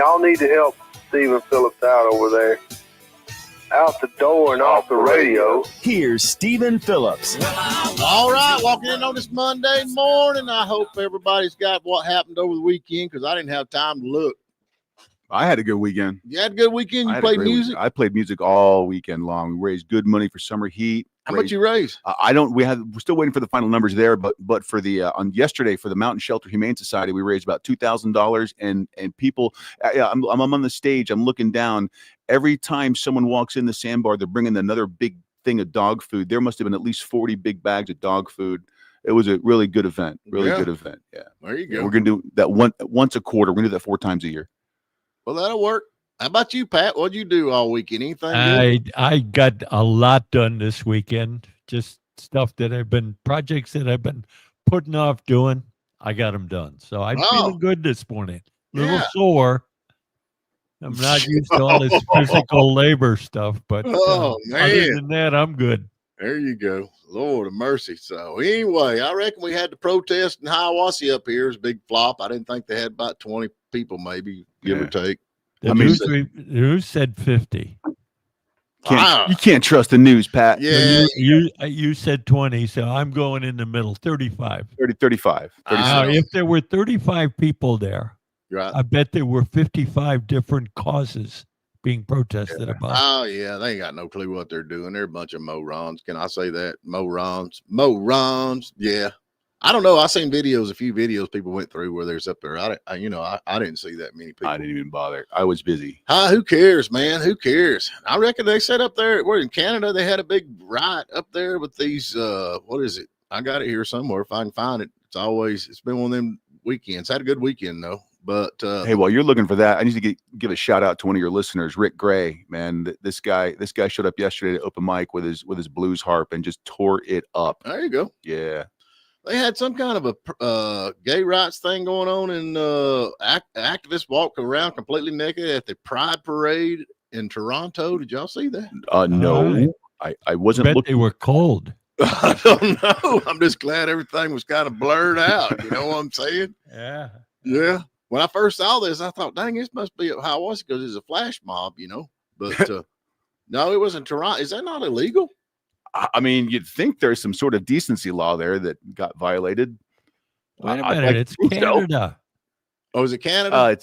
Y'all need to help Stephen Phillips out over there. Out the door and off the radio. Here's Stephen Phillips. All right, walking in on this Monday morning. I hope everybody's got what happened over the weekend because I didn't have time to look. I had a good weekend. You had a good weekend? You played music? I played music all weekend long. We raised good money for summer heat. How much you raise? We're still waiting for the final numbers there, but for the on yesterday for the Mountain Shelter Humane Society, we raised about $2,000, and people. I'm on the stage. I'm looking down. Every time someone walks in the sandbar, they're bringing another big thing of dog food. There must have been at least 40 big bags of dog food. It was a really good event. Good event. Yeah. There you go. Yeah, we're gonna do that once a quarter. We're gonna do that 4 times a year. Well, that'll work. How about you, Pat? What'd you do all weekend? Anything good? I got a lot done this weekend. Just stuff projects that I've been putting off doing. I got them done. So I'm feeling good this morning. A little sore. I'm not used to all this physical labor stuff, but other than that, I'm good. There you go. Lord of mercy. So anyway, I reckon we had the protest in Hiawassee up here. It was a big flop. I didn't think they had about 20 people, maybe, give or take. The news said 50. You can't trust the news, Pat. Yeah. You said 20, so I'm going in the middle, 35. 35. If there were 35 people there, right, I bet there were 55 different causes being protested about. Oh, yeah. They ain't got no clue what they're doing. They're a bunch of morons. Can I say that? Morons. Yeah. I don't know. I seen a few videos people went through where there's up there. I didn't see that many people. I didn't even bother. I was busy. Who cares, man? Who cares? I reckon they set up there. We're in Canada. They had a big riot up there with these. What is it? I got it here somewhere if I can find it. It's been one of them weekends. Had a good weekend though. But hey, while you're looking for that, I need to give a shout out to one of your listeners, Rick Gray. Man, this guy showed up yesterday to open mic with his blues harp and just tore it up. There you go. Yeah. They had some kind of a gay rights thing going on, and activists walked around completely naked at the Pride Parade in Toronto. Did y'all see that? No, I wasn't looking. They were cold. I don't know. I'm just glad everything was kind of blurred out. You know what I'm saying? Yeah. Yeah. When I first saw this, I thought, dang, this must be at Hiawassee because it's a flash mob, But no, it wasn't Toronto. Is that not illegal? I mean, you'd think there's some sort of decency law there that got violated. Wait a minute, it's Canada. Oh, is it Canada?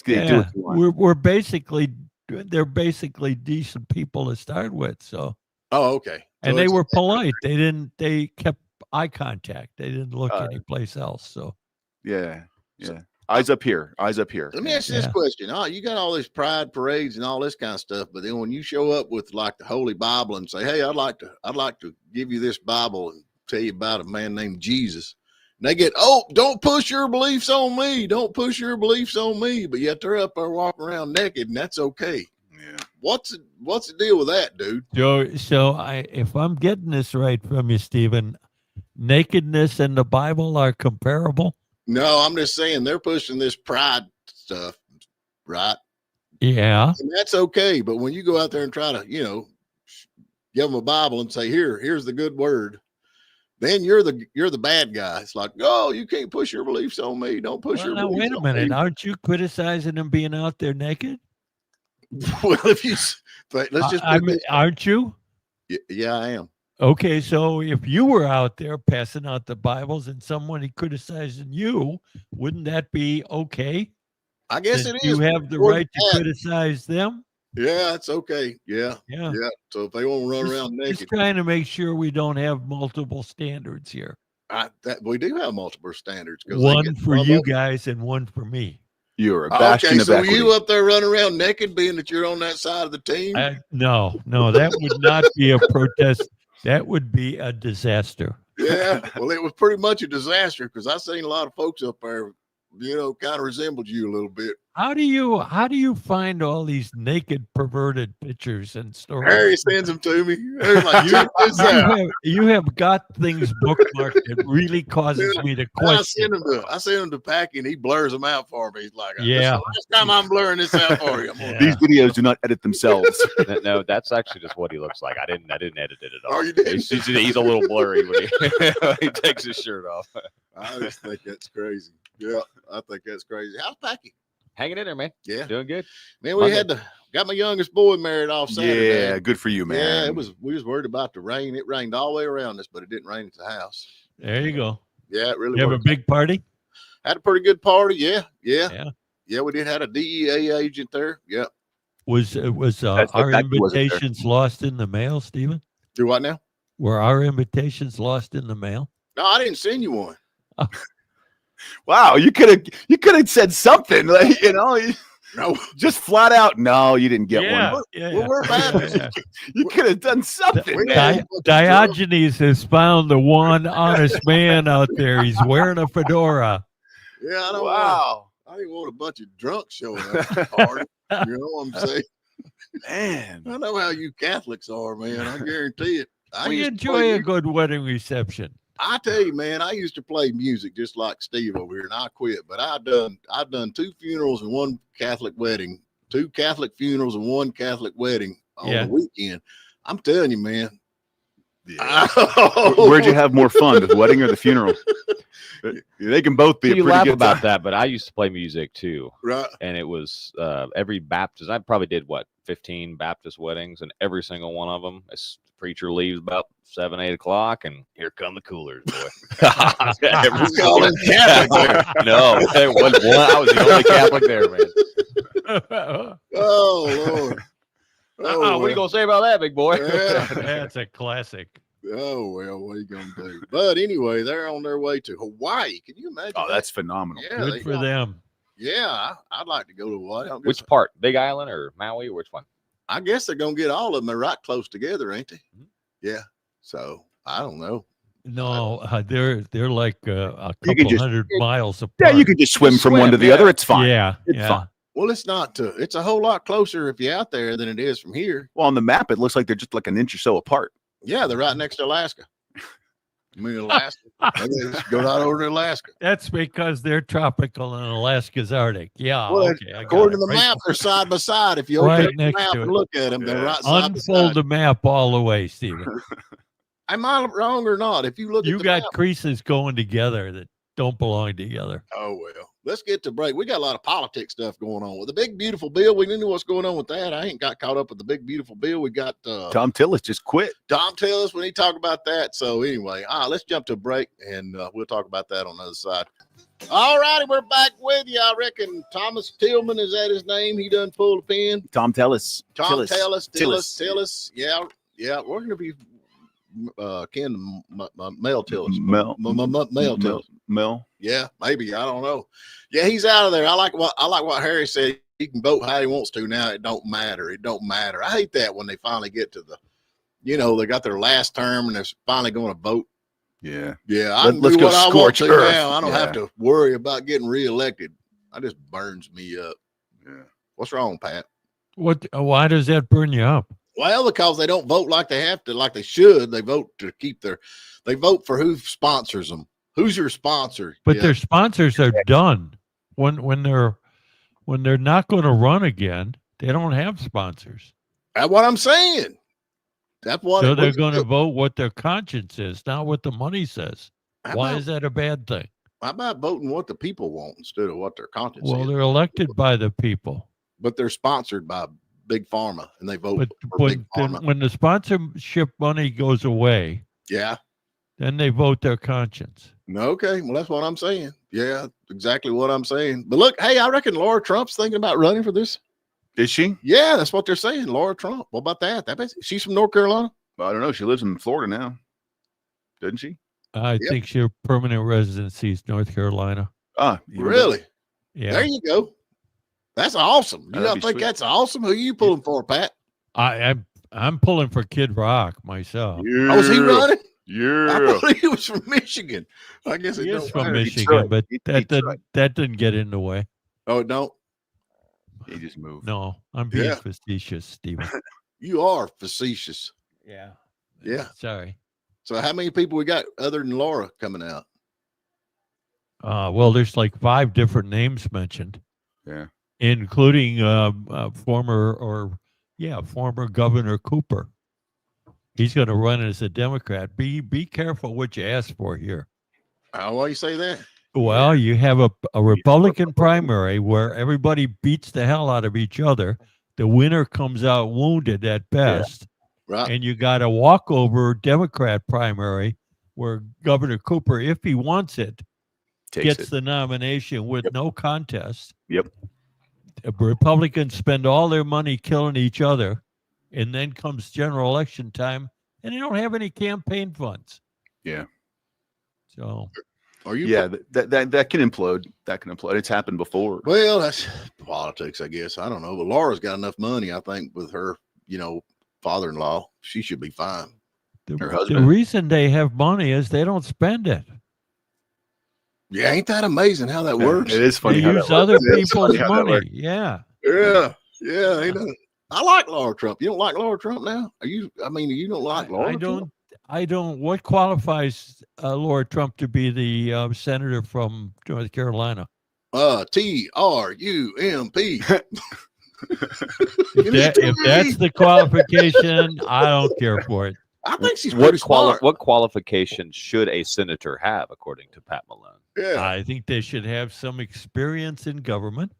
They're basically decent people to start with. So. Oh, okay. And they were polite. They kept eye contact. They didn't look anyplace else. So. Yeah. Eyes up here. Let me ask you this question. You got all these pride parades and all this kind of stuff, but then when you show up with like the Holy Bible and say, "Hey, I'd like to give you this Bible and tell you about a man named Jesus," and they get, "Oh, don't push your beliefs on me. Don't push your beliefs on me," but yet they're up there walking around naked, and that's okay. Yeah. What's the deal with that, dude? So if I'm getting this right from you, Stephen, nakedness and the Bible are comparable. No, I'm just saying they're pushing this pride stuff, right? Yeah. And that's okay. But when you go out there and try to, give them a Bible and say, here's the good word, then you're the bad guy. It's like, oh, you can't push your beliefs on me. Don't push your beliefs on me. Wait a minute. Aren't you criticizing them being out there naked? Well, let's just aren't you? Yeah, I am. Okay, so if you were out there passing out the Bibles and someone criticizing you, wouldn't that be okay? I guess it is. You have the right to criticize them. Yeah, it's okay. Yeah. So if they want to run around naked, just trying to make sure we don't have multiple standards here. We do have multiple standards. One for you guys and one for me. You're a bastion of equity. So you up there running around naked, being that you're on that side of the team? No, that would not be a protest. That would be a disaster. Yeah, well, it was pretty much a disaster because I seen a lot of folks up there, kind of resembled you a little bit. How do you find all these naked, perverted pictures and stories? Harry sends them to me. Like, you have got things bookmarked that really causes me to question. I send them to Packy, and he blurs them out for me. He's like, yeah, last time I'm blurring this out for you. These videos do not edit themselves. No, that's actually just what he looks like. I didn't edit it at all. Oh, you did? He's a little blurry when he takes his shirt off. I just think that's crazy. Yeah, I think that's crazy. How's Packy? Hanging in there, man. Yeah. Doing good. Man, we got my youngest boy married off Saturday. Yeah, good for you, man. Yeah, we was worried about the rain. It rained all the way around us, but it didn't rain at the house. There you go. Yeah, it really You have a big party? Had a pretty good party. Yeah. We did have a DEA agent there. Yeah. Was our invitations lost in the mail, Stephen? Do what now? Were our invitations lost in the mail? No, I didn't send you one. Wow, you could have said something, like, No, just flat out. No, you didn't get one. Yeah. Well, we're bad. You could have done something. Diogenes has found the one honest man out there. He's wearing a fedora. Yeah, I don't. Wow. I didn't want a bunch of drunks showing up at the party. You know what I'm saying? Man, I know how you Catholics are, man. I guarantee it. We enjoy a good wedding reception. I tell you, man, I used to play music just like Steve over here, and I quit. But I've done 2 funerals and 1 Catholic wedding, 2 Catholic funerals and 1 Catholic wedding on the weekend. I'm telling you, man. Yeah. Where'd you have more fun, the wedding or the funeral? They can both be. You laugh about that, but I used to play music too, right? And it was every Baptist. I probably did 15 Baptist weddings, and every single one of them, this preacher leaves about 7, 8 o'clock, and here come the coolers, boy. No, there wasn't one. I was the only Catholic there, man. Oh Lord. What are you gonna say about that, big boy? Yeah. That's a classic. Oh well, what are you gonna do? But anyway, they're on their way to Hawaii. Can you imagine? Oh, that's phenomenal. Yeah, Good for them. Yeah, I'd like to go to Hawaii. Which part? Big Island or Maui, or which one? I guess they're gonna get all of them. They're right close together, ain't they? Yeah. So I don't know. No, they're like a couple hundred miles apart. Yeah, you could just swim from one to the other. It's fine. Yeah, it's fine. Well, it's not. It's a whole lot closer if you're out there than it is from here. Well, on the map, it looks like they're just like an inch or so apart. Yeah, they're right next to Alaska. I mean, Alaska. Go right over to Alaska. That's because they're tropical and Alaska's Arctic. Yeah. Well, okay. According to the map, they're side by side. If you open the map and look at them, they're right side by side. Unfold the map all the way, Stephen. Am I wrong or not? If you look, you got creases going together that don't belong together. Oh well. Let's get to break. We got a lot of politics stuff going on with the big beautiful bill. We knew what's going on with that. I ain't got caught up with the big beautiful bill. We got Tom Tillis just quit. Tom Tillis when he talked about that. So anyway, let's jump to a break and we'll talk about that on the other side. All righty, we're back with you. I reckon Thomas Tillman, is that his name? He done pulled a pin. Tom Tillis. Tillis. Yeah. We're gonna be Ken Mel Tillis. Mel Tillis. Mel. Yeah, maybe. I don't know. Yeah, he's out of there. I like what Harry said. He can vote how he wants to now. It don't matter. I hate that when they finally get to they got their last term and they're finally going to vote. Yeah. Yeah. I can do what I want to now. I don't have to worry about getting reelected. That just burns me up. Yeah. What's wrong, Pat? Why does that burn you up? Well, because they don't vote like they have to, like they should. They vote to they vote for who sponsors them. Who's your sponsor? But their sponsors are done. When they're not going to run again, they don't have sponsors. That's what I'm saying. That's what. So they're going to vote what their conscience is, not what the money says. Why is that a bad thing? How about voting what the people want instead of what their conscience is? Well, they're elected by the people. But they're sponsored by Big Pharma, and they vote for Big Pharma. When the sponsorship money goes away, then they vote their conscience. Okay, well, that's what I'm saying. Yeah, exactly what I'm saying. But look, hey, I reckon Laura Trump's thinking about running for this. Is she? Yeah, that's what they're saying. Laura Trump. What about that? She's from North Carolina? Well, I don't know. She lives in Florida now, doesn't she? I think her permanent residency is North Carolina. Really? Yeah. There you go. That's awesome. You don't think that's awesome? Who are you pulling for, Pat? I'm pulling for Kid Rock myself. Yeah. Oh, is he running? Yeah. I thought he was from Michigan. I guess he is from Michigan, but that didn't get in the way. Oh, it don't? He just moved. No, I'm being facetious, Stephen. You are facetious. Yeah. Yeah. Sorry. So how many people we got other than Laura coming out? Well, there's like 5 different names mentioned. Yeah. Including former Governor Cooper. He's going to run as a Democrat. Be careful what you ask for here. Why you say that? Well, you have a Republican primary where everybody beats the hell out of each other. The winner comes out wounded at best. Right. And you got a walkover Democrat primary where Governor Cooper, if he wants it, gets the nomination with no contest. Yep. The Republicans spend all their money killing each other, and then comes general election time, and they don't have any campaign funds. Yeah. So, Are you? Yeah, that can implode. That can implode. It's happened before. Well, that's politics, I guess. I don't know, but Laura's got enough money, I think, with her, father-in-law. She should be fine. Her the husband. reason they have money is they don't spend it. Yeah, ain't that amazing how that works? It is funny. They how use that works. other It is people's funny how that money. works. Yeah. Yeah. Ain't that, I like Laura Trump. You don't like Laura Trump now? You don't like Laura Trump? I don't. What qualifies Laura Trump to be the senator from North Carolina? TRUMP. If that's the qualification, I don't care for it. I think she's pretty smart. What qualifications should a senator have, according to Pat Malone? Yeah. I think they should have some experience in government.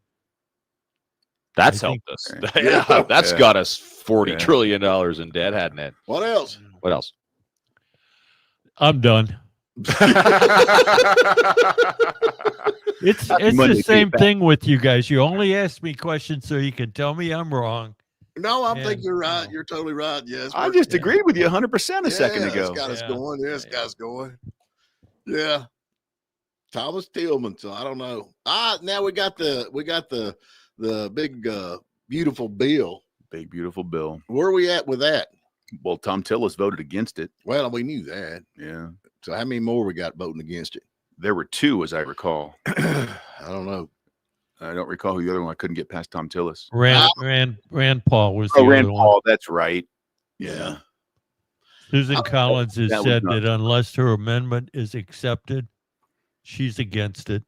That's I helped us. Yeah. That's got us $40 trillion in debt, hadn't it? What else? What else? I'm done. It's the same thing with you guys. You only ask me questions so you can tell me I'm wrong. No, I think you're right. You're totally right. Yes. I just agreed with you 100% a second ago. It's got us going. Yes, got us going. Yeah. Thomas Tillman. So I don't know. Now we got the big beautiful bill. Big beautiful bill. Where are we at with that? Well, Tom Tillis voted against it. Well, we knew that. Yeah. So how many more we got voting against it? There were two, as I recall. I don't know. I don't recall who the other one. I couldn't get past Tom Tillis. Rand Paul was the Rand other Paul. one. That's right. Yeah. Susan Collins has that was said nuts. that unless her amendment is accepted, she's against it.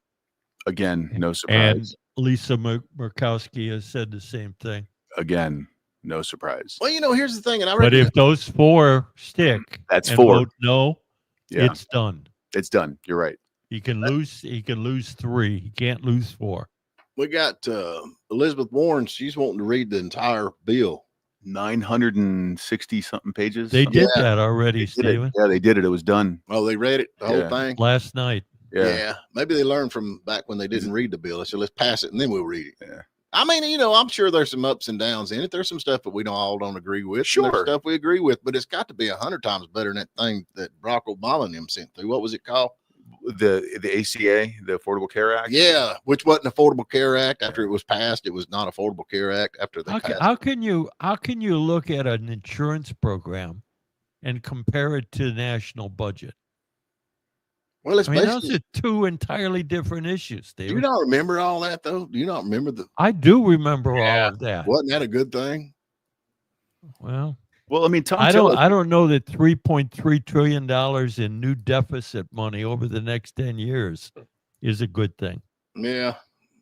Again, no And surprise. Lisa Murkowski has said the same thing. Again, no surprise. Well, here's the thing, and I But reckon if those four stick, That's and four. vote no, Yeah, it's done. it's done. You're right. He can lose 3. He can't lose 4. we got Elizabeth Warren. She's wanting to read the entire bill. 960 something pages. They something. did that already, They did Stephen. it. Yeah, they did it. It was done. Oh, they read it, the whole thing? Last night. Yeah. Maybe they learned from back when they didn't read the bill. They said, let's pass it and then we'll read it. Yeah. I mean, I'm sure there's some ups and downs in it. There's some stuff that we all don't agree with. Sure. There's stuff we agree with, but it's got to be 100 times better than that thing that Barack Obama and them sent through. What was it called? The ACA, the Affordable Care Act. Yeah, which wasn't Affordable Care Act. After it was passed, it was not Affordable Care Act. After they passed. How can you look at an insurance program and compare it to the national budget? Well, it's those are two entirely different issues, Do David. you not remember all that though? Do you not remember I do remember all of that. Wasn't that a good thing? Well, I mean, Tom I Tillis, don't know that $3.3 trillion in new deficit money over the next 10 years is a good thing. Yeah.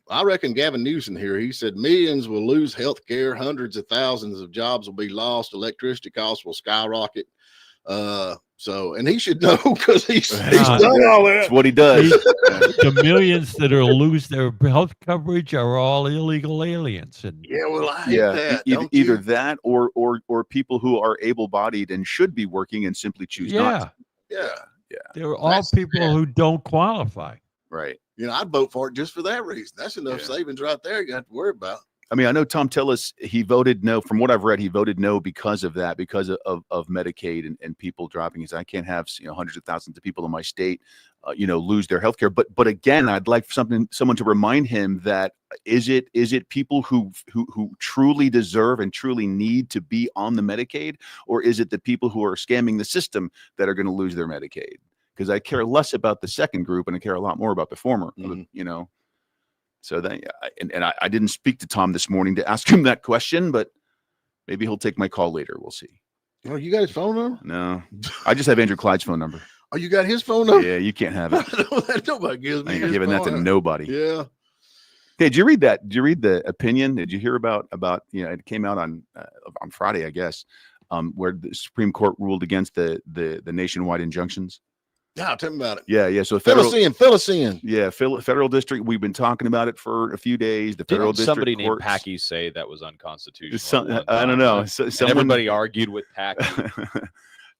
I reckon Gavin Newsom here, he said millions will lose health care, hundreds of thousands of jobs will be lost, electricity costs will skyrocket. And he should know because he's done all that. that's what he does. The millions that will lose their health coverage are all illegal aliens. And Yeah, well, I hate that. don't either you? that or people who are able-bodied and should be working and simply choose not to. Yeah. they're all That's people bad. who don't qualify. Right. I'd vote for it just for that reason. That's enough savings right there you have to worry about. I mean, I know Tom Tillis, he voted no. From what I've read, he voted no because of that, because of Medicaid and people dropping. He said, I can't have hundreds of thousands of people in my state, lose their health care. But again, I'd like someone to remind him that is it people who truly deserve and truly need to be on the Medicaid, or is it the people who are scamming the system that are going to lose their Medicaid? Because I care less about the second group and I care a lot more about the former. So then, I didn't speak to Tom this morning to ask him that question, but maybe he'll take my call later. We'll see. Oh, you got his phone number? No, I just have Andrew Clyde's phone number. Oh, you got his phone number? Yeah, you can't have it. Nobody gives me I ain't his giving that phone to number. nobody. Yeah. Hey, did you read that? Did you read the opinion? Did you hear about it came out on Friday, I guess, where the Supreme Court ruled against the nationwide injunctions? Yeah, tell me about it. Yeah. So Fill us in. Yeah, federal district. We've been talking about it for a few days. The federal Didn't somebody district named courts. Packy say that was unconstitutional? I don't know. And everybody argued with Packy.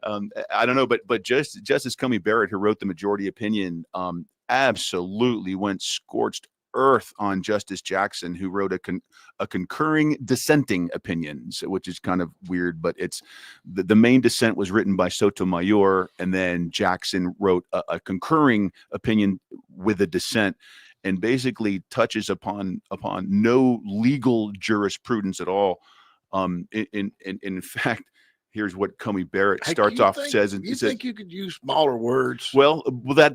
I don't know, but Justice Comey Barrett, who wrote the majority opinion, absolutely went scorched earth on Justice Jackson, who wrote a concurring dissenting opinions, which is kind of weird, but it's the main dissent was written by Sotomayor, and then Jackson wrote a concurring opinion with a dissent, and basically touches upon no legal jurisprudence at all. In fact, here's what Comey Barrett starts off says. You think you could use smaller words? Well,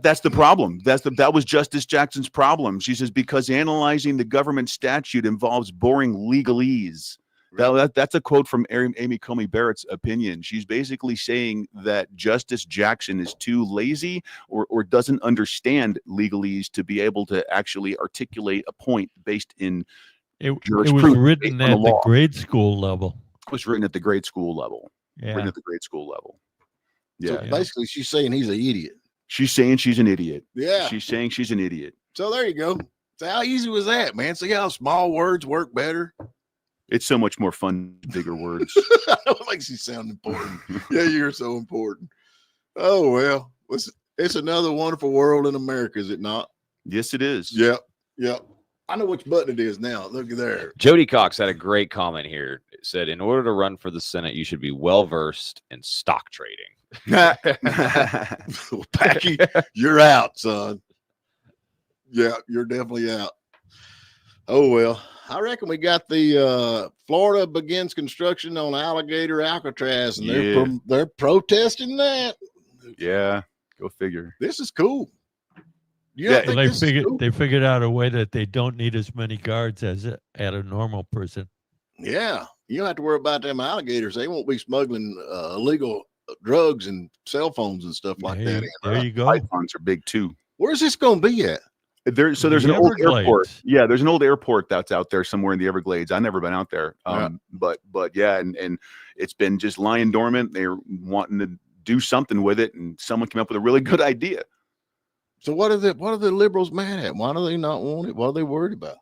that's the problem. That was Justice Jackson's problem. She says, because analyzing the government statute involves boring legalese. Right. That's a quote from Amy Comey Barrett's opinion. She's basically saying that Justice Jackson is too lazy or doesn't understand legalese to be able to actually articulate a point based in jurisprudence. It was written at the grade school level. It was written at the grade school level. Yeah. Written at the grade school level. Yeah. So basically, she's saying he's an idiot. She's saying she's an idiot. Yeah. She's saying she's an idiot. So there you go. So how easy was that, man? See how small words work better? It's so much more fun, bigger words. It makes you sound important. Yeah, you're so important. Oh, well, it's another wonderful world in America, is it not? Yes, it is. Yep. I know which button it is now. Look at there. Jody Cox had a great comment here. It said, in order to run for the Senate, you should be well-versed in stock trading. Packy, you're out, son. Yeah, you're definitely out. Oh, well, I reckon we got the Florida begins construction on Alligator Alcatraz, and they're protesting that. Yeah, go figure. This is cool. They figured out a way that they don't need as many guards as at a normal prison. Yeah, you don't have to worry about them alligators. They won't be smuggling illegal drugs and cell phones and stuff like that. There you go. Pythons are big too. Where's this going to be at? There's an old airport. Yeah, there's an old airport that's out there somewhere in the Everglades. I've never been out there. But yeah, and it's been just lying dormant. They're wanting to do something with it, and someone came up with a really good idea. So what are the liberals mad at? Why do they not want it? What are they worried about?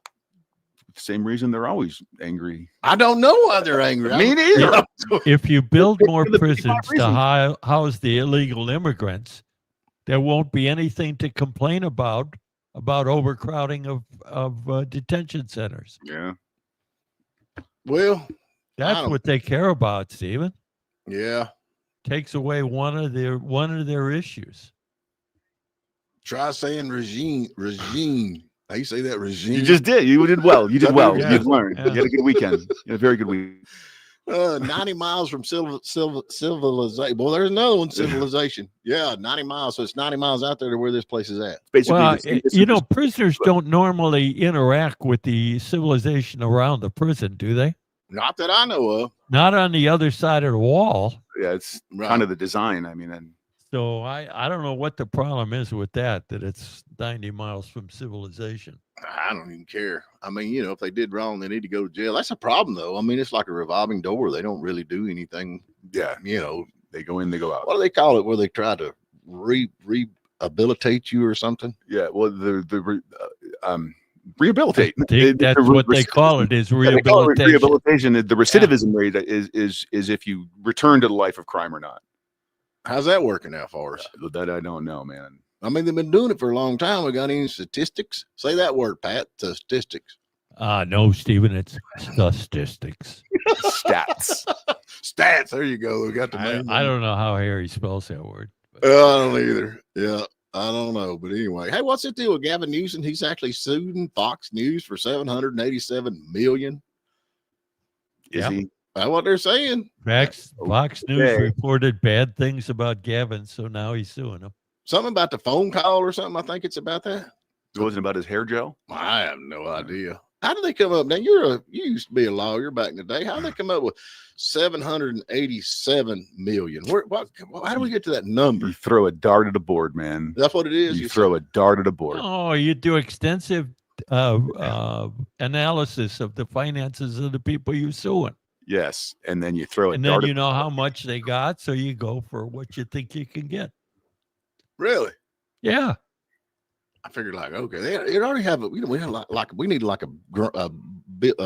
The same reason they're always angry. I don't know why they're angry. Me neither. If you build more prisons to house the illegal immigrants, there won't be anything to complain about overcrowding of detention centers. Yeah. Well, that's what they care about, Stephen. Yeah. Takes away one of their issues. Try saying regime. How you say that, regime? You just did. You did well. You did well. Yeah. You've learned. Yeah. You had a good weekend. You had a very good week. 90 miles from civilization. Well, there's another one, civilization. Yeah, 90 miles. So it's 90 miles out there to where this place is at. Basically, prisoners don't normally interact with the civilization around the prison, do they? Not that I know of. Not on the other side of the wall. Yeah, it's kind of the design. I mean, so I don't know what the problem is with that it's 90 miles from civilization. I don't even care. I mean, if they did wrong, they need to go to jail. That's a problem, though. I mean, it's like a revolving door. They don't really do anything. Yeah. They go in, they go out. What do they call it where they try to rehabilitate you or something? Yeah. Well, rehabilitate. That's what they call it, is rehabilitation. Rehabilitation. The recidivism rate is if you return to the life of crime or not. How's that working out for us? That I don't know, man. I mean, they've been doing it for a long time. We got any statistics? Say that word, Pat. Statistics. No, Stephen, it's statistics. Stats. Stats. There you go. We got the main I don't know how Harry spells that word. I don't either. Yeah, I don't know. But anyway, hey, what's the deal with Gavin Newsom? He's actually suing Fox News for $787 million. Is he? That's what they're saying. Fox News reported bad things about Gavin, so now he's suing him. Something about the phone call or something. I think it's about that. It wasn't about his hair gel. I have no idea. How did they come up? Now you used to be a lawyer back in the day. How did they come up with $787 million? How do we get to that number? You throw a dart at a board, man. That's what it is. You throw a dart at a board. Oh, you do extensive analysis of the finances of the people you're suing. Yes, and then you throw it. And then you know how much they got, so you go for what you think you can get. Really? Yeah. I figured like, okay, they already have we have we need like a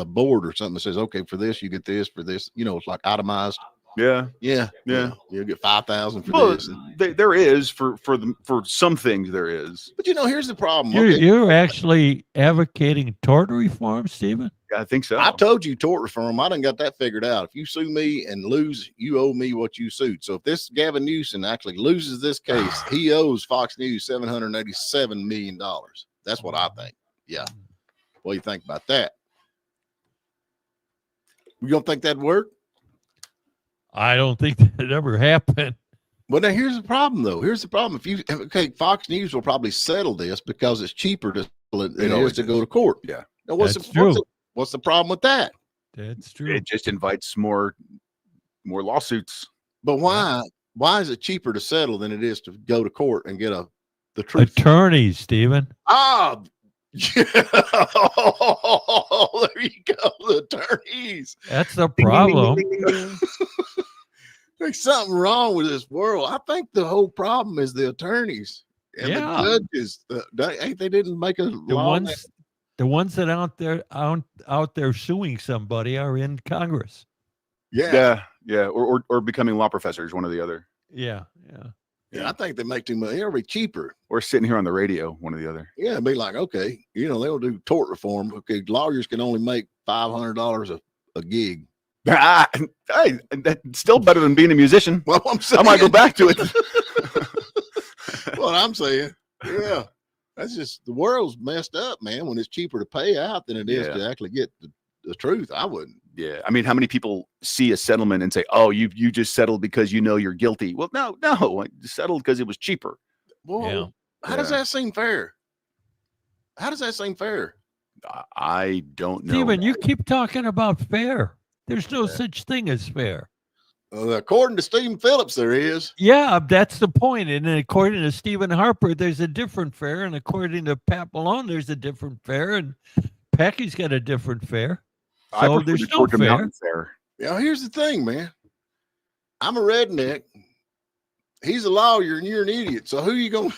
board or something that says, okay, for this you get this, for this, it's like itemized. Yeah. Yeah. You get 5,000 for this. There is for some things there is. But here's the problem. You're actually advocating tort reform, Stephen? Yeah, I think so. I told you tort reform. I done got that figured out. If you sue me and lose, you owe me what you sued. So if this Gavin Newsom actually loses this case, he owes Fox News $787 million. That's what I think. Yeah. What do you think about that? You don't think that'd work? I don't think that ever happened. Well, now here's the problem, though. Here's the problem. Fox News will probably settle this because it's cheaper to than it is to go to court. Yeah. Now, what's the problem with that? That's true. It just invites more lawsuits. But why? Yeah. Why is it cheaper to settle than it is to go to court and get the truth? Attorneys, Stephen. Ah, yeah. Oh, there you go. The attorneys. That's the problem. There's something wrong with this world. I think the whole problem is the attorneys and the judges. They didn't make a law. The ones that out there suing somebody are in Congress. Yeah. Or becoming law professors, one or the other. Yeah. I think they make too much. It'll be cheaper. Or sitting here on the radio, one or the other. Yeah, it'd be like, okay, they'll do tort reform. Okay, lawyers can only make $500 a gig. Hey, that's still better than being a musician. Well, I'm saying, I might go back to it. What I'm saying, yeah, that's just the world's messed up, man. When it's cheaper to pay out than it is to actually get the truth, I wouldn't. Yeah, I mean, how many people see a settlement and say, "Oh, you just settled because you're guilty"? Well, no, I settled because it was cheaper. Well, how does that seem fair? How does that seem fair? I don't know. Stephen, you keep talking about fair. There's no such thing as fair. According to Stephen Phillips, there is. Yeah, that's the point. And then according to Stephen Harper, there's a different fare. And according to Pat Malone, there's a different fare. And Packy's got a different fare. So there's no fair. Yeah, here's the thing, man. I'm a redneck. He's a lawyer, and you're an idiot. So who you gonna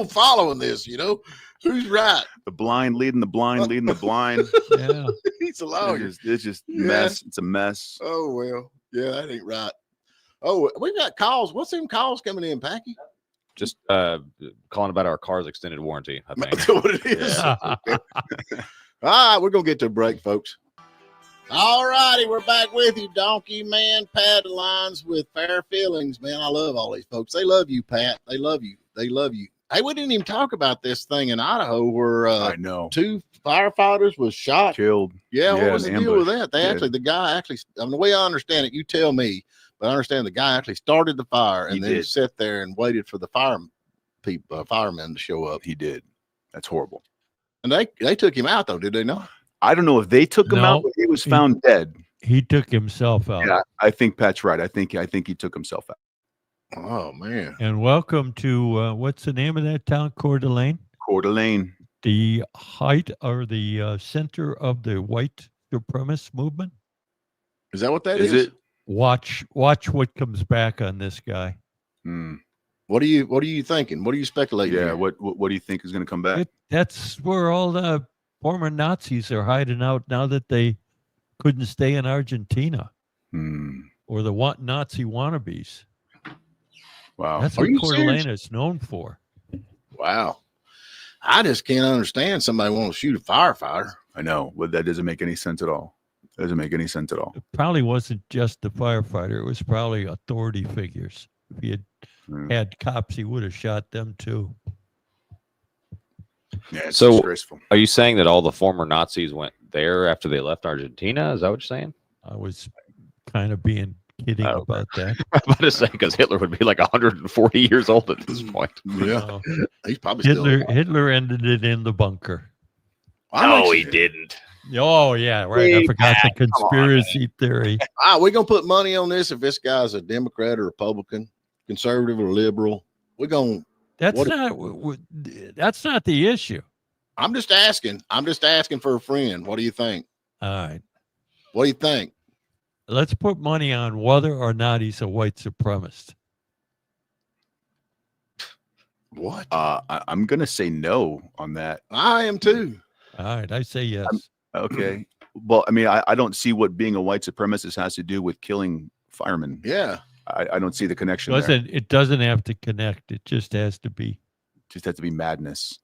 follow in this? Who's right? The blind leading the blind, leading the blind. Yeah, he's a lawyer. It's just mess. It's a mess. Oh well, yeah, that ain't right. Oh, we got calls. What's them calls coming in, Packy? Just calling about our car's extended warranty, I think. That's what it is. All right, we're gonna get to a break, folks. All righty, we're back with you, Donkey Man Padlines with Fair Feelings, man. I love all these folks. They love you, Pat. They love you. They love you. Hey, we didn't even talk about this thing in Idaho where I know 2 firefighters was shot, killed. Yeah, what was the deal with that? The guy actually, the way I understand it, you tell me, but I understand the guy actually started the fire and then sat there and waited for the firemen to show up. He did. That's horrible. And they took him out though, did they not? I don't know if they took him out, but he was found dead. He took himself out. Yeah, I think Pat's right. I think he took himself out. Oh man! And welcome to what's the name of that town? Coeur d'Alene. Coeur d'Alene. The height or the center of the white supremacist movement. Is that what that is? It? Watch what comes back on this guy. What are you thinking? What are you speculating? Yeah. Here? What do you think is going to come back? That's where all the former Nazis are hiding out now that they couldn't stay in Argentina, or the Nazi wannabes. Wow, that's what Coeur d'Alene is known for. Wow, I just can't understand somebody want to shoot a firefighter. I know, but that doesn't make any sense at all. It probably wasn't just the firefighter; it was probably authority figures. If he had cops, he would have shot them too. Yeah, it's so disgraceful. Are you saying that all the former Nazis went there after they left Argentina? Is that what you're saying? I was kind of being kidding about that. I'm about to say, because Hitler would be like 140 years old at this point. Yeah, he's probably Hitler ended it in the bunker. No, he didn't. Oh yeah, right. I forgot the conspiracy theory. We're gonna put money on this if this guy's a Democrat or Republican, conservative or liberal. We're gonna. That's not the issue. I'm just asking for a friend. What do you think? All right. What do you think? Let's put money on whether or not he's a white supremacist. What? I'm gonna say no on that. I am too. All right, I say yes. Okay. Well, I mean, I don't see what being a white supremacist has to do with killing firemen. Yeah. I don't see the connection there. It doesn't have to connect. It just has to be. Just has to be madness,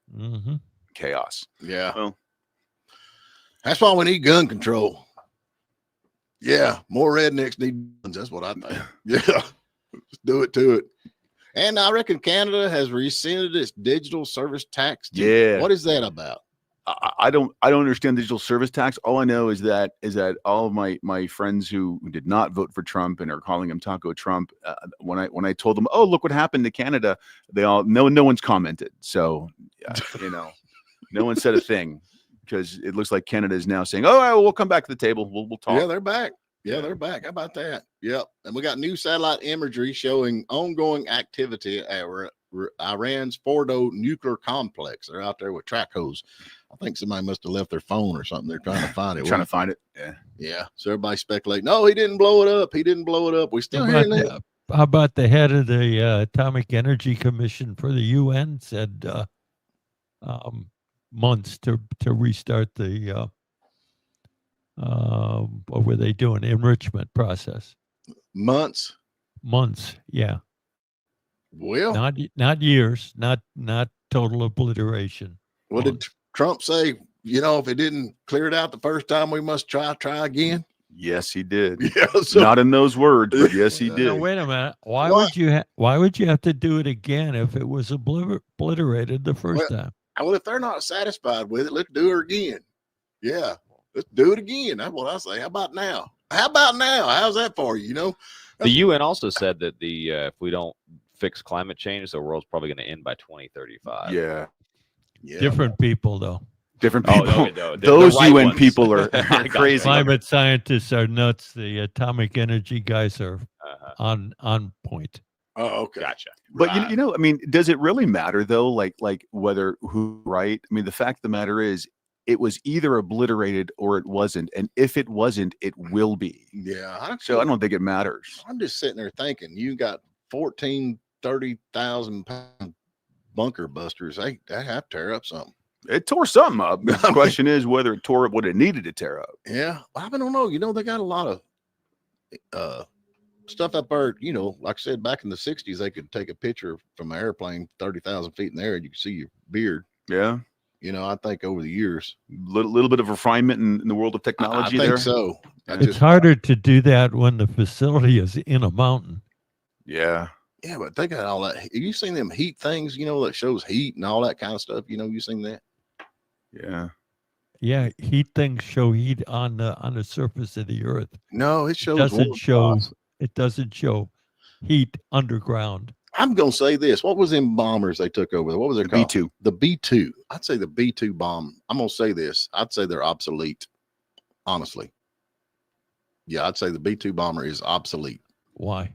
chaos. Yeah. Well, that's why we need gun control. Yeah. More rednecks need guns. That's what I think. Yeah. Let's do it to it. And I reckon Canada has rescinded its digital service tax. Yeah. What is that about? I don't understand digital service tax. All I know is that all of my friends who did not vote for Trump and are calling him Taco Trump, when I told them, oh, look what happened to Canada, they all no one's commented. So no one said a thing, because it looks like Canada is now saying, oh, all right, well, we'll come back to the table. We'll talk. Yeah, they're back. Yeah, they're back. How about that? Yep. And we got new satellite imagery showing ongoing activity at Iran's Fordo nuclear complex. They're out there with track hose. I think somebody must have left their phone or something. They're trying to find it. Trying to find it. Yeah. Yeah. So everybody speculating, no, he didn't blow it up. He didn't blow it up. We still hearing that. How about the head of the Atomic Energy Commission for the UN said months to restart the what were they doing? Enrichment process. Months. Yeah. Well, not years, not total obliteration. What did Trump say? If it didn't clear it out the first time, we must try again. Yes, he did. Yeah, not in those words, but yes, he did. Now, wait a minute. Why would you have to do it again if it was obliterated the first time? Well, if they're not satisfied with it, let's do it again. Yeah, let's do it again. That's what I say. How about now? How's that for you? The UN also said that if we don't fix climate change, the world's probably going to end by 2035. Yeah. Different people, though. Different people. No, those right UN ones. people are crazy. Climate scientists are nuts. The atomic energy guys are on point. Oh, okay. Gotcha. But I mean, does it really matter though? Like whether who right? I mean, the fact of the matter is, it was either obliterated or it wasn't, and if it wasn't, it will be. Yeah. So I don't think it matters. I'm just sitting there thinking, you got 30,000 pound bunker busters. That have to tear up something. It tore something up. The question is whether it tore up what it needed to tear up. Yeah, I don't know. They got a lot of stuff up there. Like I said, back in the 60s, they could take a picture from an airplane 30,000 feet in the air and you could see your beard. Yeah. I think over the years, little bit of refinement in the world of technology. I think there. so. It's harder to do that when the facility is in a mountain. Yeah. Yeah, but they got all that. Have you seen them heat things, that shows heat and all that kind of stuff? You seen that? Yeah. Yeah, heat things show heat on the surface of the earth. No, it shows. It doesn't show heat underground. I'm gonna say this. What was them bombers they took over? What was their called? B-2. The B-2. I'd say the B-2 bomb. I'm gonna say this. I'd say they're obsolete. Honestly. Yeah, I'd say the B-2 bomber is obsolete. Why?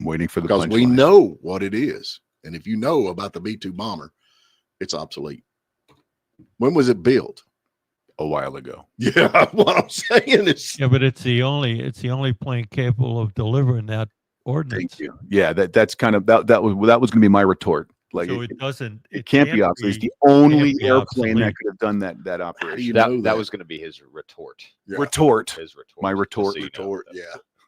I'm waiting for the because we know what it is, and if you know about the B-2 bomber, it's obsolete. When was it built? A while ago. Yeah, what I'm saying is. Yeah, but it's the only plane capable of delivering that ordnance. Thank you. Yeah, that's kind of that was going to be my retort. Like so it can't be obsolete. It's the only airplane that could have done that operation. That was going to be his retort. Yeah. Retort. His retort. My retort. Retort. Yeah.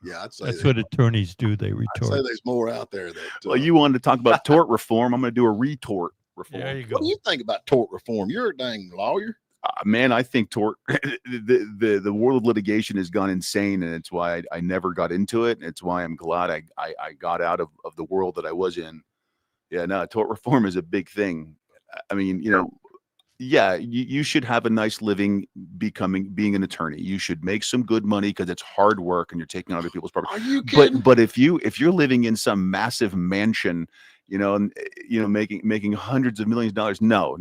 Yeah, I'd say that's what attorneys do. They retort. I'd say there's more out there that. Well, you wanted to talk about tort reform. I'm going to do a retort reform. There you go. What do you think about tort reform? You're a dang lawyer. Man, I think tort. The world of litigation has gone insane, and it's why I never got into it. It's why I'm glad I got out of the world that I was in. Yeah, no, tort reform is a big thing. I mean, yeah, you should have a nice living being an attorney. You should make some good money because it's hard work and you're taking other people's property. Are you kidding? But if you're living in some massive mansion, making hundreds of millions of dollars, no,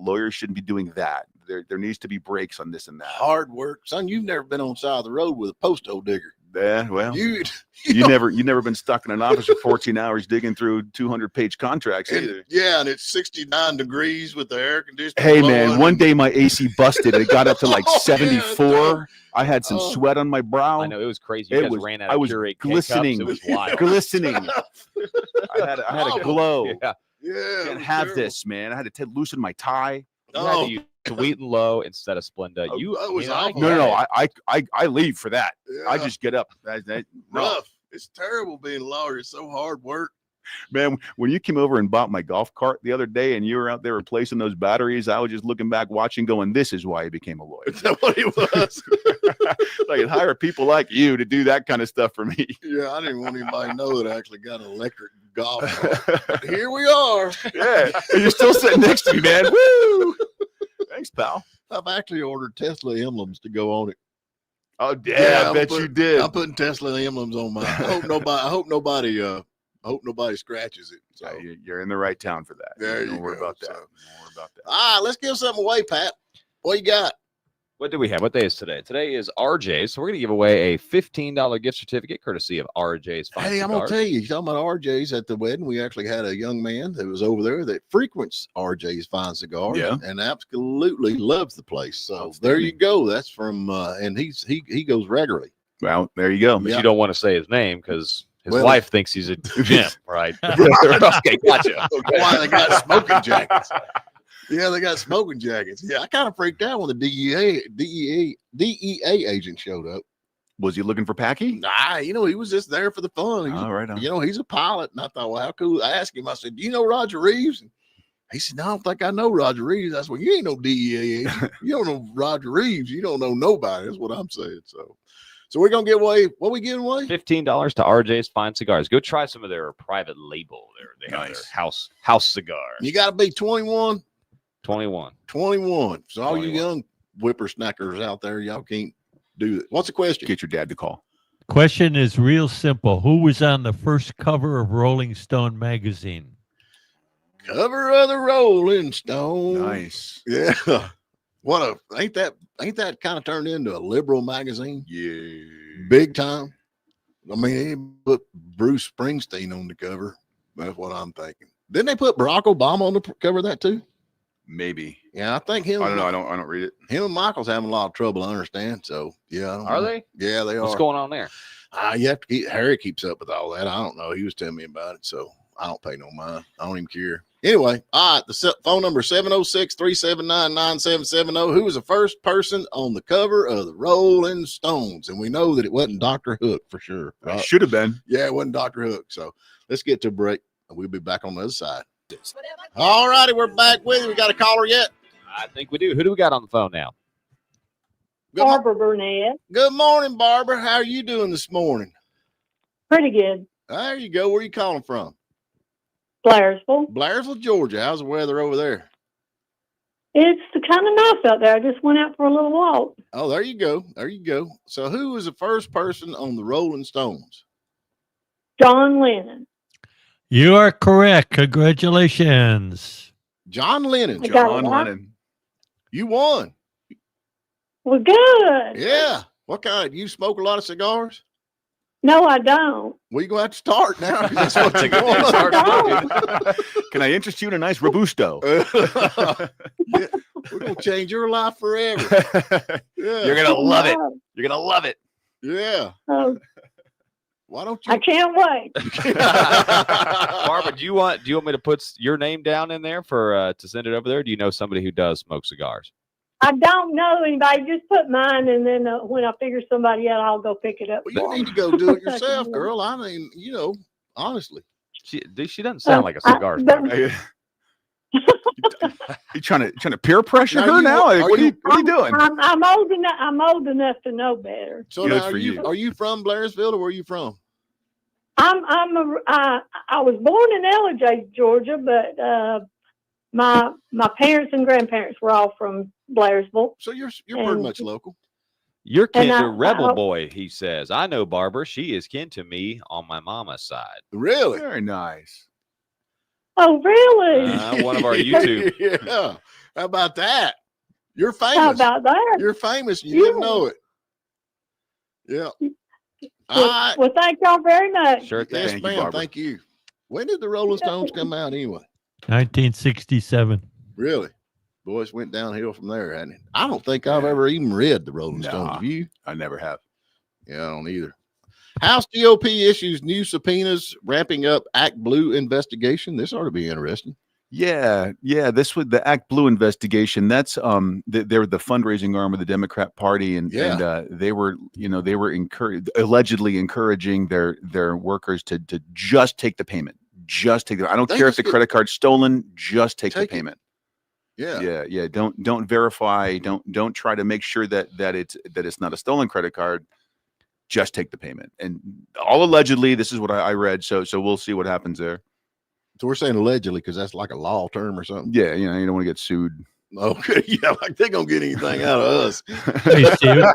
lawyers shouldn't be doing that. There needs to be breaks on this and that. Hard work, son. You've never been on the side of the road with a post hole digger. Yeah, well, you never been stuck in an office for 14 hours digging through 200-page contracts either. Yeah, and it's 69 degrees with the air conditioner. Hey man, one day my AC busted. It got up to like 74. Yeah, I had some sweat on my brow. I know, it was crazy. You guys ran out of Keurig glistening. K-cups. It was wild. Glistening. I had a glow. Yeah. Yeah. Can't have this, man. I had to loosen my tie. You had to use Sweet and Low instead of Splenda. That was I awful. get No, it. I leave for that. Yeah. I just get up. No. rough. It's terrible being a lawyer. It's so hard work. Man, when you came over and bought my golf cart the other day and you were out there replacing those batteries, I was just looking back, watching, going, this is why he became a lawyer. Is that what it was? I could hire people like you to do that kind of stuff for me. Yeah, I didn't want anybody to know that I actually got an electric golf cart. But here we are. Yeah, and you're still sitting next to me, man. Woo! Thanks, pal. I've actually ordered Tesla emblems to go on it. Oh, yeah, I bet you you did. I'm putting Tesla emblems on mine. I hope nobody scratches it. So You're in the right town for that. there Don't you worry go. about that. So, Don't worry about that. all right, let's give something away, Pat. What you got? What do we have? What day is today? Today is RJ's. So we're going to give away a $15 gift certificate courtesy of RJ's Fine Hey, I'm gonna Cigars. tell you, talking about RJ's at the wedding, we actually had a young man that was over there that frequents RJ's Fine Cigars, Yeah. and absolutely loves the place. So Outstanding. there you go. That's from, and he goes regularly. Well, there you go. But Yeah. you don't want to say his name because his Well- wife thinks he's a gem, right? Okay, gotcha. Why they got smoking jackets? Yeah, they got smoking jackets. Yeah, I kind of freaked out when the DEA agent showed up. Was he looking for Packy? Nah, he was just there for the fun. All right. He's a pilot, and I thought, well, how cool. I asked him, I said, do you know Roger Reeves? And he said, no, I don't think I know Roger Reeves. I said, well, you ain't no DEA agent. You don't know Roger Reeves. You don't know nobody. That's what I'm saying. So we're gonna give away what we giving away? $15 to RJ's Fine Cigars. Go try some of their private label. They have Nice. their house cigar. You got to be 21. 21. 21. So all you 21. young whippersnackers out there, y'all can't do it. What's the question? Get your dad to call. Question is real simple. Who was on the first cover of Rolling Stone magazine? Cover of the Rolling Stone. Nice. Yeah. Ain't that kind of turned into a liberal magazine? Yeah. Big time. I mean, they put Bruce Springsteen on the cover. That's what I'm thinking. Didn't they put Barack Obama on the cover of that too? Maybe. Yeah, I think him. I don't know. I don't read it. Him and Michael's having a lot of trouble. I understand. So yeah, I don't Are know. they? Yeah, they What's are. going on there? You have to keep. Harry keeps up with all that. I don't know. He was telling me about it, so I don't pay no mind. I don't even care. Anyway, all right. The phone number 706-379-9770. Who was the first person on the cover of the Rolling Stones? And we know that it wasn't Dr. Hook for sure. Right? Should have been. Yeah, it wasn't Dr. Hook. So let's get to a break, and we'll be back on the other side. All righty, we're back with you. We got a caller yet? I think we do. Who do we got on the phone now? Barbara Burnett. Good morning, Barbara. How are you doing this morning? Pretty good. There you go. Where are you calling from? Blairsville. Blairsville, Georgia. How's the weather over there? It's kind of nice out there. I just went out for a little walk. Oh, there you go. There you go. So who was the first person on the Rolling Stones? John Lennon. You are correct. Congratulations. John Lennon. I got John it. Lennon. You won. Well, good. Yeah. What kind? You smoke a lot of cigars? No, I don't. Well, you're going to have to start now. That's what Take a you want. start smoking. Can I interest you in a nice Robusto? Yeah, we're going to change your life forever. Yeah. You're gonna love it. You're gonna love it. Yeah. Oh, Why don't I you? can't wait. Barbara, do you want me to put your name down in there for to send it over there? Or do you know somebody who does smoke cigars? I don't know anybody. Just put mine, and then when I figure somebody out, I'll go pick it up. Well, you need to go do it yourself, girl. I mean, honestly. She doesn't sound like a cigar but- smoker. You trying to peer pressure Now her you- now? Like, are what are you- you doing? I'm old enough. I'm old enough to know better. So Good now, for you. are you from Blairsville, or where are you from? I was born in Ellijay, Georgia, but my parents and grandparents were all from Blairsville. So you're pretty much local. You're kin And to I- Rebel I- Boy, he says. I know Barbara. She is kin to me on my mama's side. Really? Very nice. Oh, really? One of our YouTube. Yeah. How about that? You're famous. How about that? You're famous. You didn't Yeah. know it. Yeah. All right. Well, thank y'all very much. Sure thing. Yes, Thank you, ma'am. Barbara. Thank you. When did the Rolling Stones come out anyway? 1967. Really? Boys went downhill from there, hadn't it? I don't think I've ever even read the Rolling Nah. Stones. Have you? I never have. Yeah, I don't either. House GOP issues new subpoenas, ramping up Act Blue investigation. This ought to be interesting. Yeah. This was the Act Blue investigation. That's they're the fundraising arm of the Democrat Party, and they were allegedly encouraging their workers to just take the payment. Just take the. I don't care if the credit card's stolen. Just take the payment. Yeah. Don't verify. Don't try to make sure that it's not a stolen credit card. Just take the payment. And all allegedly. This is what I read. So we'll see what happens there. So we're saying allegedly because that's like a law term or something. Yeah, you don't want to get sued. Okay, yeah, like they're gonna get anything out of us. Hey, Steven.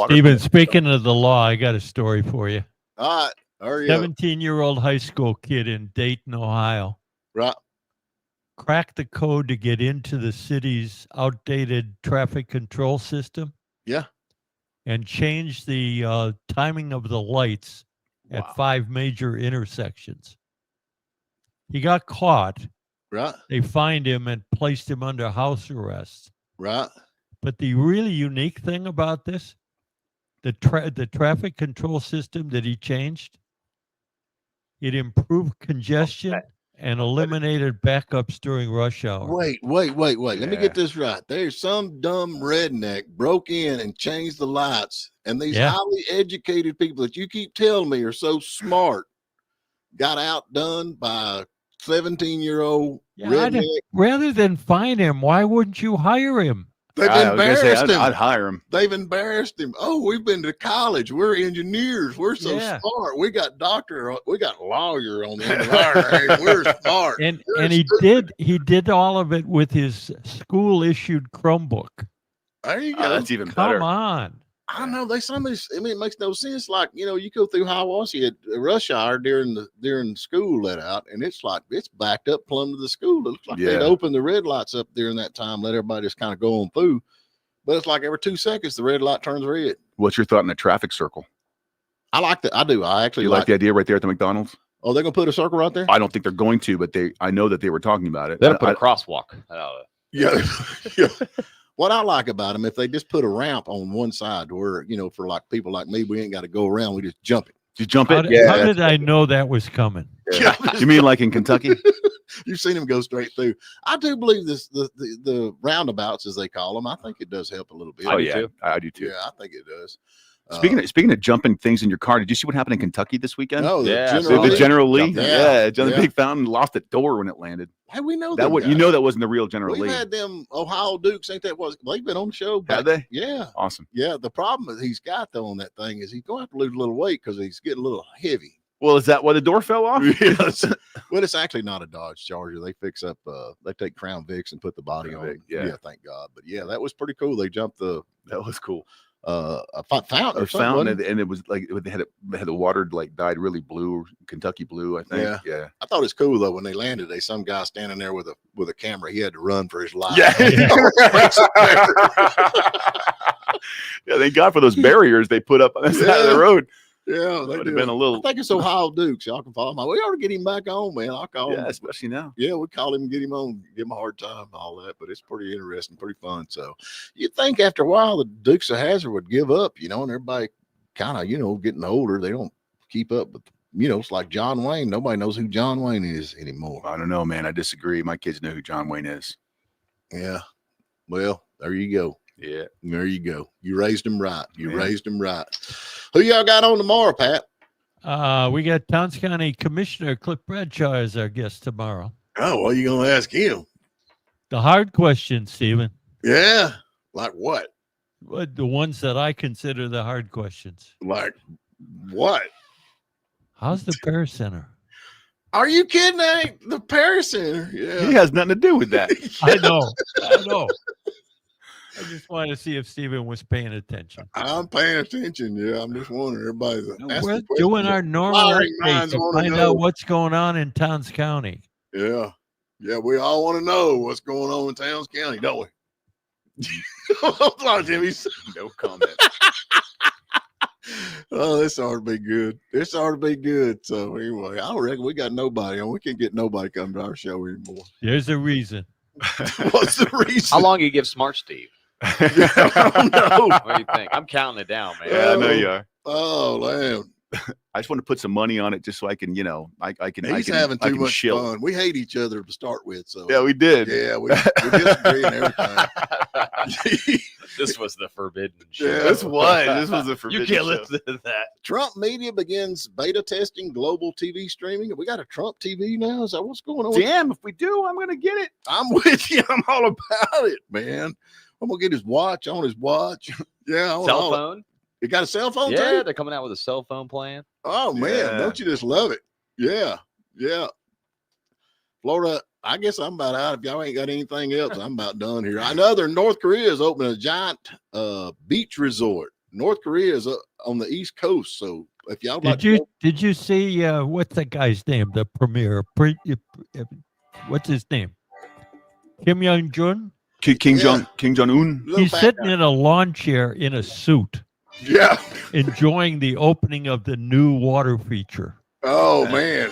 Steven, speaking of the law, I got a story for you. All right, hurry up. 17-year-old high school kid in Dayton, Ohio. Right. Cracked the code to get into the city's outdated traffic control system. Yeah. And changed the timing of the lights at 5 major intersections. He got caught. Right. They fined him and placed him under house arrest. Right. But the really unique thing about this, the traffic control system that he changed, it improved congestion and eliminated backups during rush hour. Wait. Let me get this right. There's some dumb redneck broke in and changed the lights, and these highly educated people that you keep telling me are so smart got outdone by a 17-year-old redneck. Rather than fine him, why wouldn't you hire him? They've embarrassed him. I'd hire him. They've embarrassed him. Oh, we've been to college. We're engineers. We're so smart. We got doctor. We got lawyer on the end of our name. We're smart. And he did all of it with his school issued Chromebook. There you go. That's even better. Come on. I know it makes no sense. Like, you go through Hiawassee at rush hour during school let out, and it's like it's backed up plumb to the school. It looks like they'd open the red lights up during that time, let everybody just kind of go on through. But it's like every 2 seconds the red light turns red. What's your thought on a traffic circle? I like that. I do. I actually like the idea right there at the McDonald's. Oh, they're gonna put a circle right there? I don't think they're going to, but I know that they were talking about it. They're gonna put a crosswalk. Yeah. What I like about them, if they just put a ramp on one side where, for like people like me, we ain't got to go around. We just jump it. Just jump it? How did I know that was coming? Yeah. You mean like in Kentucky? You've seen them go straight through. I do believe the roundabouts, as they call them, I think it does help a little bit. Oh, yeah. I do too. Yeah, I think it does. Speaking of jumping things in your car, did you see what happened in Kentucky this weekend? No, the General Lee. John Big Fountain lost the door when it landed. Hey, we know that. That wasn't the real General Lee. We've had them Ohio Dukes, ain't that was? They've been on the show. Have they? Yeah. Awesome. Yeah. The problem that he's got though on that thing is he's going to have to lose a little weight because he's getting a little heavy. Well, is that why the door fell off? Yes. Well, it's actually not a Dodge Charger. They fix up. They take Crown Vics and put the body on. Yeah. Thank God. But yeah, that was pretty cool. They jumped the. That was cool. A fountain, and it was like they had the water like dyed really blue, Kentucky blue, I think. Yeah. I thought it's cool though when they landed. Some guy standing there with a camera. He had to run for his life. Yeah. Thank God for those barriers they put up on the side of the road. Yeah, would have been a little. I think it's Ohio Dukes. Y'all can follow him. We ought to get him back on, man. I'll call him. Yeah, especially now. Yeah, we call him and get him on, give him a hard time and all that. But it's pretty interesting, pretty fun. So you'd think after a while the Dukes of Hazzard would give up, and everybody kind of, getting older. They don't keep up with, it's like John Wayne. Nobody knows who John Wayne is anymore. I don't know, man. I disagree. My kids know who John Wayne is. Yeah. Well, there you go. Yeah. There you go. You raised him right. Raised him right. Who y'all got on tomorrow, Pat? We got Towns County Commissioner Cliff Bradshaw as our guest tomorrow. Oh, what are you going to ask him? The hard questions, Stephen. Yeah. Like what? The ones that I consider the hard questions. Like what? How's the Paris Center? Are you kidding? The Paris Center. Yeah. He has nothing to do with that. I know. I just wanted to see if Stephen was paying attention. I'm paying attention. Yeah, I'm just wondering. Everybody's we're doing our normal update to find out what's going on in Towns County. Yeah. Yeah, we all want to know what's going on in Towns County, don't we? Sorry, Jimmy. No comment. Oh, this ought to be good. This ought to be good. So anyway, I reckon we got nobody on. We can't get nobody come to our show anymore. There's a reason. What's the reason? How long do you give Smart Steve? I don't know. What do you think? I'm counting it down, man. Yeah, I know you are. Oh, man. I just want to put some money on it just so I can, I can. He's having too much fun. We hate each other to start with. So yeah, we did. Yeah, we disagree and everything. This was the forbidden show. Yeah, This was a forbidden You can't show. listen to that. Trump media begins beta testing global TV streaming. We got a Trump TV now. Is that what's going on? Damn, if we do, I'm gonna get it. I'm with you. I'm all about it, man. I'm gonna get his watch on his watch. Yeah, Cell phone? You got a cell phone Yeah, too? they're coming out with a cell phone plan. Oh man, Yeah. don't you just love it? Yeah, yeah. Florida, I guess I'm about out. If y'all ain't got anything else, I'm about done here. I know North Korea is opening a giant beach resort. North Korea is on the East Coast, so if y'all did you see what's that guy's name? The premier, what's his name? Kim Jong-un. King Jong Un. He's sitting in a lawn chair in a suit. Yeah. Enjoying the opening of the new water feature. Oh man,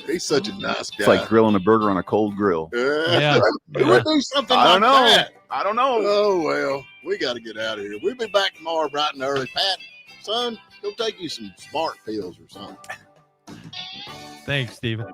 he's such a nice guy. It's like grilling a burger on a cold grill. Yeah. We'll do something I don't know. that. I don't know. Oh well, we got to get out of here. We'll be back tomorrow bright and early. Pat, son, go take you some smart pills or something. Thanks, Stephen.